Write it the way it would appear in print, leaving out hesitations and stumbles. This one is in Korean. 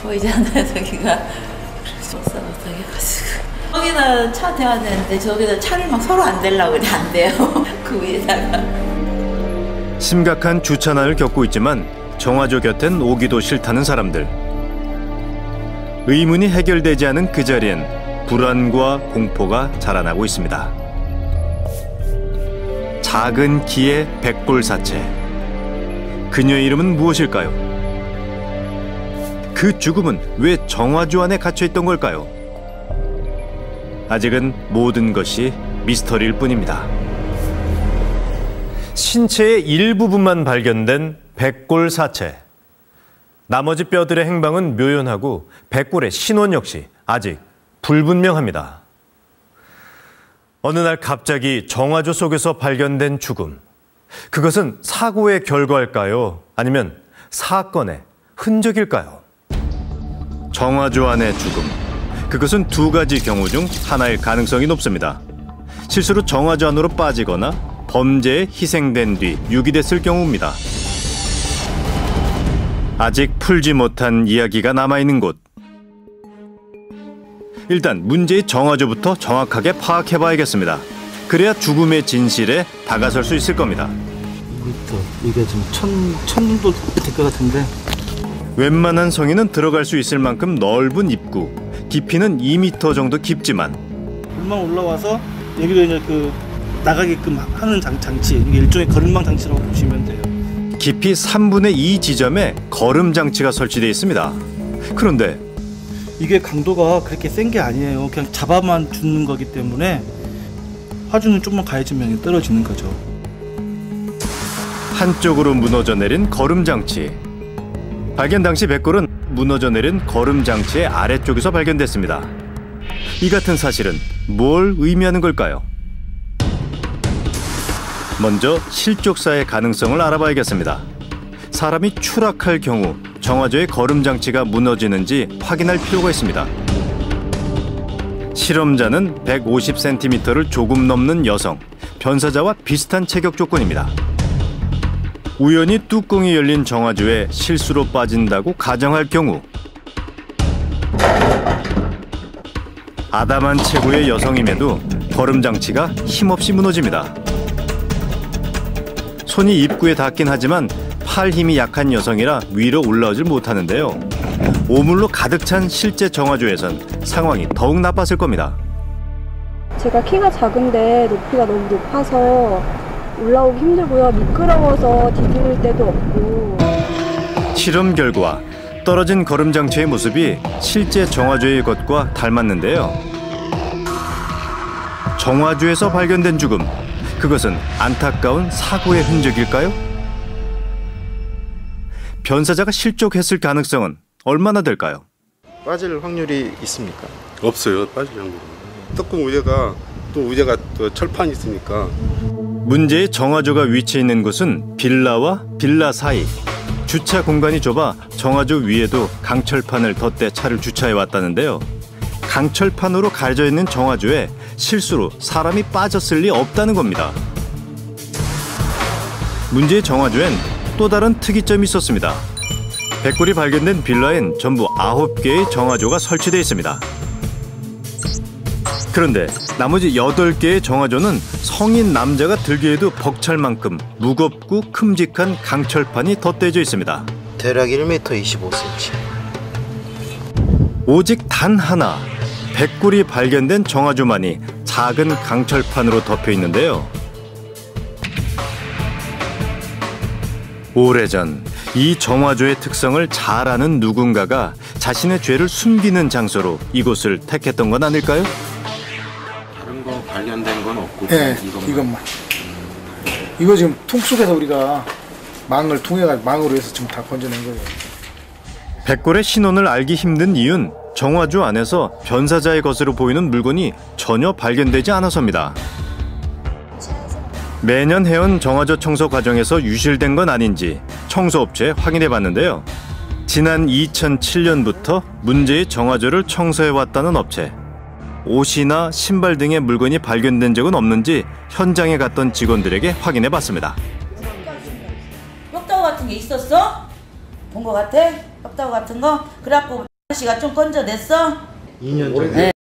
보이잖아요, 저기가. 그래서 못하게가지고. 저기는 차 대야 되는데 저기는 차를 막 서로 안 대려고 그래. 안 돼요. 그 위에다가. 심각한 주차난을 겪고 있지만 정화조 곁엔 오기도 싫다는 사람들. 의문이 해결되지 않은 그 자리엔 불안과 공포가 자라나고 있습니다. 작은 키의 백골사체. 그녀의 이름은 무엇일까요? 그 죽음은 왜 정화조 안에 갇혀있던 걸까요? 아직은 모든 것이 미스터리일 뿐입니다. 신체의 일부분만 발견된 백골사체. 나머지 뼈들의 행방은 묘연하고 백골의 신원 역시 아직 불분명합니다. 어느 날 갑자기 정화조 속에서 발견된 죽음. 그것은 사고의 결과일까요? 아니면 사건의 흔적일까요? 정화조 안의 죽음. 그것은 두 가지 경우 중 하나일 가능성이 높습니다. 실수로 정화조 안으로 빠지거나 범죄에 희생된 뒤 유기됐을 경우입니다. 아직 풀지 못한 이야기가 남아있는 곳. 일단 문제의 정화조부터 정확하게 파악해봐야겠습니다. 그래야 죽음의 진실에 다가설 수 있을 겁니다. 이게 지금 천 정도 될 것 같은데. 웬만한 성인은 들어갈 수 있을 만큼 넓은 입구. 깊이는 2m 정도 깊지만 물만 올라와서 여기로 이제 나가게끔 하는 장치. 이게 일종의 거름망 장치라고 보시면 돼요. 깊이 3분의 2 지점에 거름 장치가 설치되어 있습니다. 그런데 이게 강도가 그렇게 센 게 아니에요. 그냥 잡아만 주는 거기 때문에 화주는 좀만 가해지면 떨어지는 거죠. 한쪽으로 무너져 내린 거름 장치. 발견 당시 백골은 무너져 내린 거름 장치의 아래쪽에서 발견됐습니다. 이 같은 사실은 뭘 의미하는 걸까요? 먼저 실족사의 가능성을 알아봐야겠습니다. 사람이 추락할 경우 정화조의 거름 장치가 무너지는지 확인할 필요가 있습니다. 실험자는 150cm를 조금 넘는 여성, 변사자와 비슷한 체격 조건입니다. 우연히 뚜껑이 열린 정화조에 실수로 빠진다고 가정할 경우 아담한 체구의 여성임에도 거름 장치가 힘없이 무너집니다. 손이 입구에 닿긴 하지만 팔 힘이 약한 여성이라 위로 올라오질 못하는데요. 오물로 가득 찬 실제 정화조에선 상황이 더욱 나빴을 겁니다. 제가 키가 작은데 높이가 너무 높아서 올라오기 힘들고요. 미끄러워서 디딜 때도 없고. 실험 결과 떨어진 거름 장치의 모습이 실제 정화조의 것과 닮았는데요. 정화조에서 발견된 죽음. 그것은 안타까운 사고의 흔적일까요? 변사자가 실족했을 가능성은 얼마나 될까요? 빠질 확률이 있습니까? 없어요. 빠질 확률은. 뚜껑 우제가 또 철판이 있으니까. 문제의 정화조가 위치해 있는 곳은 빌라와 빌라 사이. 주차 공간이 좁아 정화조 위에도 강철판을 덧대 차를 주차해 왔다는데요. 강철판으로 가려져 있는 정화조에 실수로 사람이 빠졌을 리 없다는 겁니다. 문제의 정화조엔 또 다른 특이점이 있었습니다. 백골이 발견된 빌라엔 전부 9개의 정화조가 설치되어 있습니다. 그런데 나머지 8개의 정화조는 성인 남자가 들기에도 벅찰 만큼 무겁고 큼직한 강철판이 덧대져 있습니다. 대략 1m 25cm. 오직 단 하나, 백골이 발견된 정화조만이 작은 강철판으로 덮여 있는데요. 오래전 이 정화조의 특성을 잘 아는 누군가가 자신의 죄를 숨기는 장소로 이곳을 택했던 건 아닐까요? 다른 거 관련된 건 없고. 네, 이것만. 이거 지금 통 속에서 우리가 망을 통해가지고 망으로 해서 지금 다 건져낸 거예요. 백골의 신원을 알기 힘든 이유는 정화조 안에서 변사자의 것으로 보이는 물건이 전혀 발견되지 않아서입니다. 매년 해온 정화조 청소 과정에서 유실된 건 아닌지 청소업체에 확인해 봤는데요. 지난 2007년부터 문제의 정화조를 청소해왔다는 업체. 옷이나 신발 등의 물건이 발견된 적은 없는지 현장에 갔던 직원들에게 확인해 봤습니다. 뼈다구 같은 게 있었어? 본 거 같아? 뼈다구 같은 거? 그래갖고 씨가 좀 건져냈어? 2년 전에